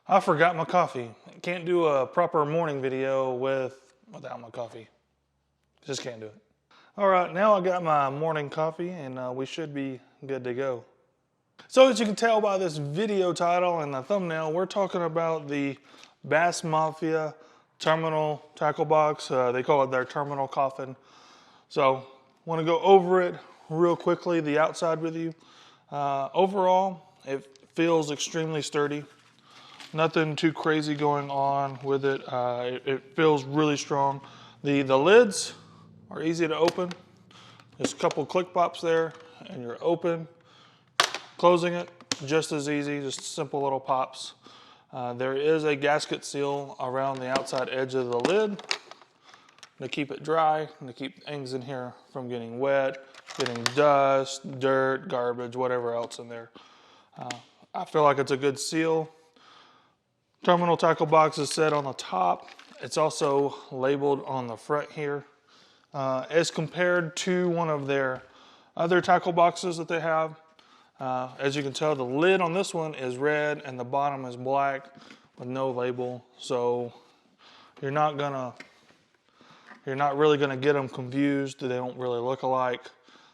I forgot my coffee. Can't do a proper morning video without my coffee. Just can't do it. All right, now I got my morning coffee and we should be good to go. So as you can tell by this video title and the thumbnail, we're talking about the Bass Mafia terminal tackle box. They call it their terminal coffin. So want to go over it real quickly, the outside with you. Overall, it feels extremely sturdy. Nothing too crazy going on with it. It feels really strong. The lids are easy to open. There's a couple click pops there and you're open. Closing it, just as easy, just simple little pops. There is a gasket seal around the outside edge of the lid to keep it dry and to keep things in here from getting wet, getting dust, dirt, garbage, whatever else in there. I feel like it's a good seal. Terminal tackle box is set on the top. It's also labeled on the front here. As compared to one of their other tackle boxes that they have, as you can tell, the lid on this one is red and the bottom is black with no label. So you're not really gonna get them confused. They don't really look alike.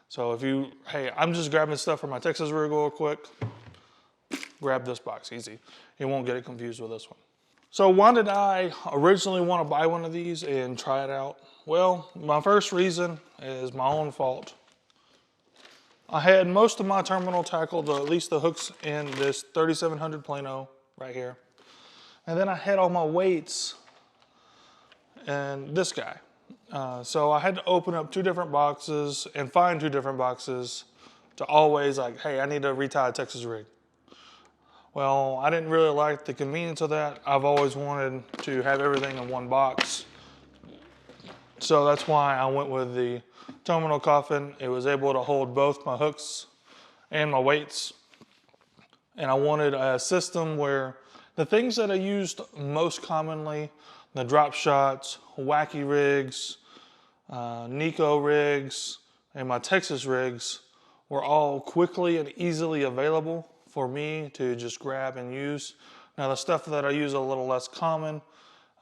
So if you, hey, I'm just grabbing stuff from my Texas rig real quick, grab this box, easy. You won't get it confused with this one. So why did I originally want to buy one of these and try it out? Well, my first reason is my own fault. I had most of my terminal tackled, at least the hooks in this 3700 Plano right here. And then I had all my weights in this guy. So I had to open up two different boxes and find two different boxes to always like, hey, I need to retie a Texas rig. Well, I didn't really like the convenience of that. I've always wanted to have everything in one box. So that's why I went with the terminal coffin. It was able to hold both my hooks and my weights. And I wanted a system where the things that I used most commonly, the drop shots, wacky rigs, Nico rigs, and my Texas rigs were all quickly and easily available for me to just grab and use. Now the stuff that I use a little less common,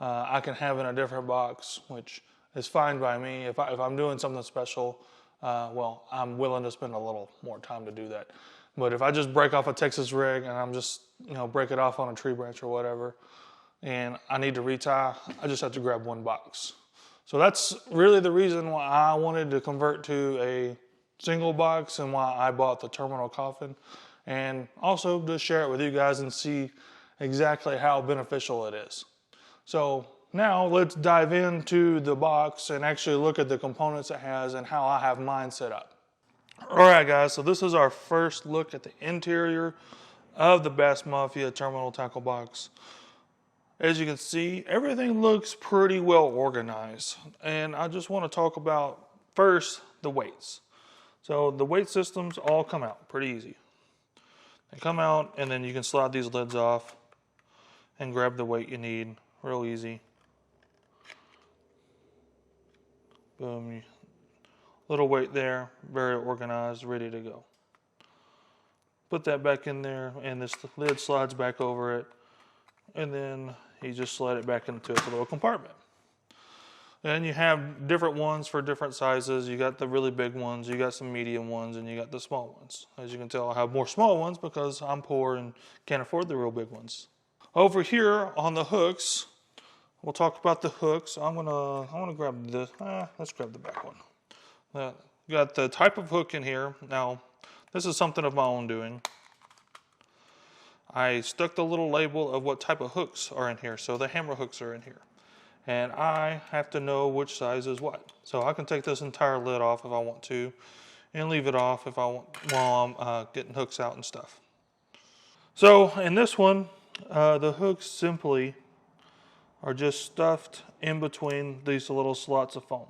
I can have in a different box, which is fine by me. If I'm doing something special, well, I'm willing to spend a little more time to do that. But if I just break off a Texas rig and I'm just, break it off on a tree branch or whatever, and I need to retie, I just have to grab one box. So that's really the reason why I wanted to convert to a single box and why I bought the terminal coffin. And also to share it with you guys and see exactly how beneficial it is. So now let's dive into the box and actually look at the components it has and how I have mine set up. All right, guys, so this is our first look at the interior of the Bass Mafia terminal tackle box. As you can see, everything looks pretty well organized. And I just want to talk about first the weights. So the weight systems all come out pretty easy. They come out and then you can slide these lids off and grab the weight you need real easy. Boom, little weight there, very organized, ready to go. Put that back in there and this lid slides back over it and then you just slide it back into its little compartment. And you have different ones for different sizes. You got the really big ones, you got some medium ones, and you got the small ones. As you can tell, I have more small ones because I'm poor and can't afford the real big ones. Over here on the hooks, we'll talk about the hooks. I want to grab the, let's grab the back one. Got the type of hook in here. Now, this is something of my own doing. I stuck the little label of what type of hooks are in here. So the hammer hooks are in here. And I have to know which size is what. So I can take this entire lid off if I want to, and leave it off if I want while I'm getting hooks out and stuff. So in this one, the hooks simply are just stuffed in between these little slots of foam.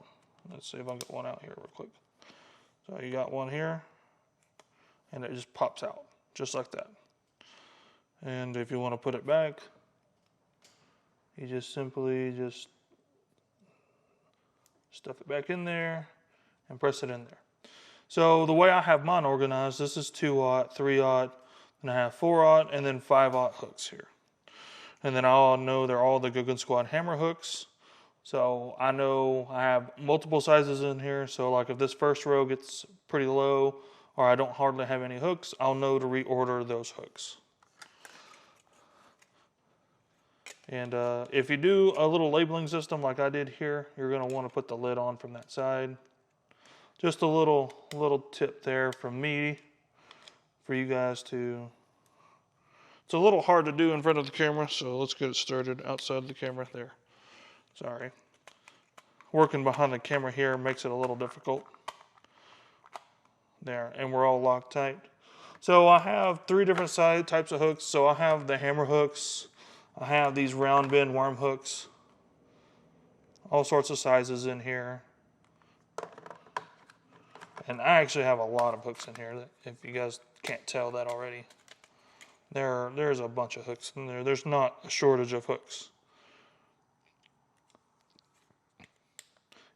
Let's see if I can get one out here real quick. So you got one here, and it just pops out, just like that. And if you want to put it back, you just simply stuff it back in there and press it in there. So the way I have mine organized, this is 2/0, 3/0, and I have 4/0 and then 5/0 hooks here. And then I know they're all the Good Squad hammer hooks. So I know I have multiple sizes in here. So like if this first row gets pretty low or I don't hardly have any hooks, I'll know to reorder those hooks. And if you do a little labeling system like I did here, you're going to want to put the lid on from that side. Just a little tip there from me for you guys to... It's a little hard to do in front of the camera, so let's get it started outside the camera there. Sorry. Working behind the camera here makes it a little difficult. There, and we're all locked tight. So I have 3 different types of hooks. So I have the hammer hooks. I have these round bend worm hooks. All sorts of sizes in here. And I actually have a lot of hooks in here, if you guys can't tell that already. There's a bunch of hooks in there. There's not a shortage of hooks.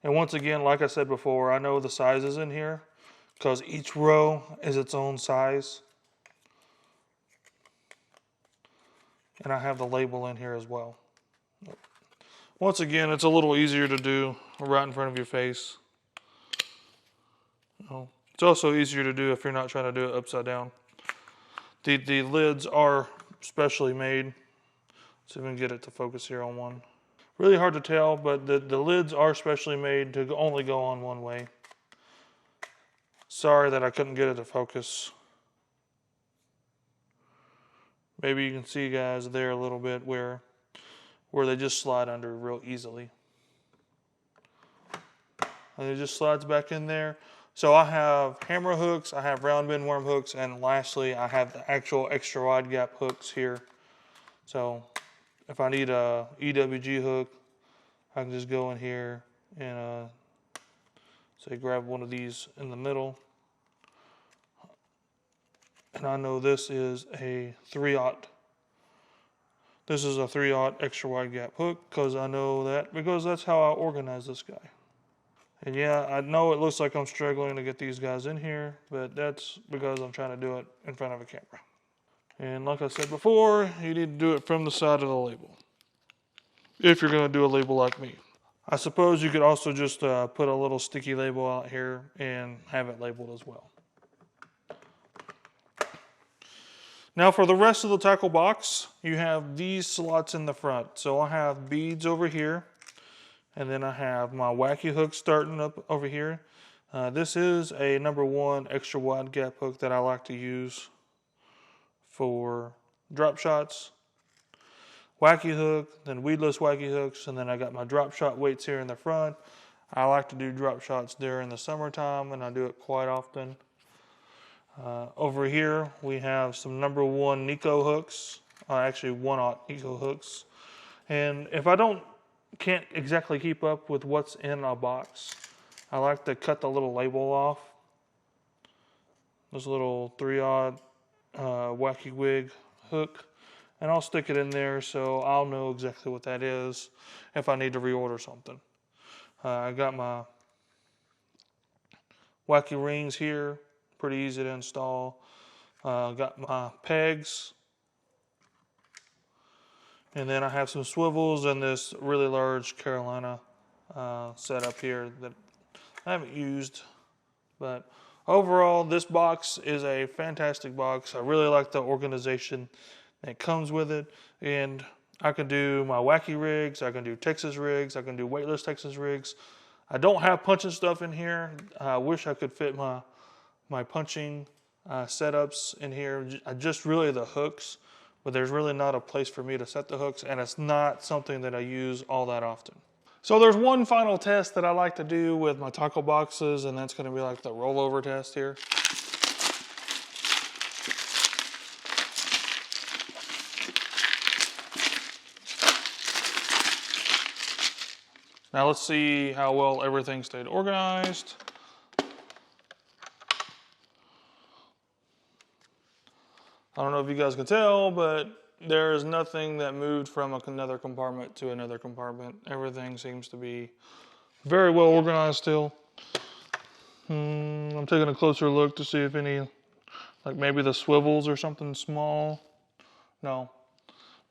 And once again, like I said before, I know the sizes in here because each row is its own size. And I have the label in here as well. Once again, it's a little easier to do right in front of your face. It's also easier to do if you're not trying to do it upside down. The lids are specially made. So we can get it to focus here on one. Really hard to tell, but the lids are specially made to only go on one way. Sorry that I couldn't get it to focus. Maybe you can see, guys, there a little bit where they just slide under real easily. And it just slides back in there. So I have hammer hooks, I have round bend worm hooks, and lastly I have the actual extra wide gap hooks here. So if I need a EWG hook, I can just go in here and say grab one of these in the middle. And I know this is a 3/0. This is a 3/0 extra wide gap hook because I know that because that's how I organize this guy. And yeah, I know it looks like I'm struggling to get these guys in here, but that's because I'm trying to do it in front of a camera. And like I said before, you need to do it from the side of the label. If you're going to do a label like me. I suppose you could also just put a little sticky label out here and have it labeled as well. Now for the rest of the tackle box, you have these slots in the front. So I have beads over here. And then I have my wacky hook starting up over here. This is a #1 extra wide gap hook that I like to use for drop shots. Wacky hook, then weedless wacky hooks, and then I got my drop shot weights here in the front. I like to do drop shots during the summertime, and I do it quite often. Over here, we have some #1 Nico hooks, actually 1/0 Nico hooks. And if I can't exactly keep up with what's in a box, I like to cut the little label off. This little 3/0 wacky wig hook. And I'll stick it in there so I'll know exactly what that is if I need to reorder something. I got my wacky rings here, pretty easy to install. Got my pegs. And then I have some swivels and this really large Carolina setup here that I haven't used. But overall, this box is a fantastic box. I really like the organization that comes with it. And I can do my wacky rigs, I can do Texas rigs, I can do weightless Texas rigs. I don't have punching stuff in here. I wish I could fit my punching setups in here. Just really the hooks. But there's really not a place for me to set the hooks, and it's not something that I use all that often. So there's one final test that I like to do with my tackle boxes, and that's going to be like the rollover test here. Now let's see how well everything stayed organized. I don't know if you guys can tell, but there is nothing that moved from another compartment to another compartment. Everything seems to be very well organized still. I'm taking a closer look to see if any, like maybe the swivels or something small. No,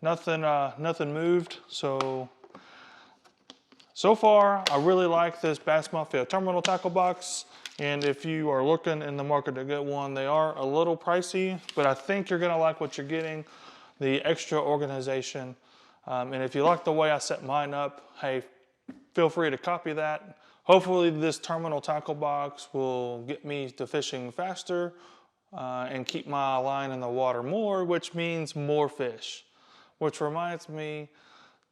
nothing moved. So far, I really like this Bass Mafia terminal tackle box. And if you are looking in the market to get one, they are a little pricey, but I think you're gonna like what you're getting, the extra organization. And if you like the way I set mine up, hey, feel free to copy that. Hopefully this terminal tackle box will get me to fishing faster and keep my line in the water more, which means more fish. Which reminds me,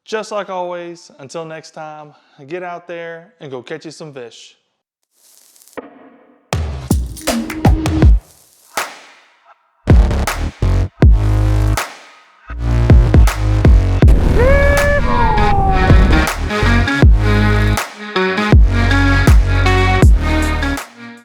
just like always, until next time, get out there and go catch you some fish.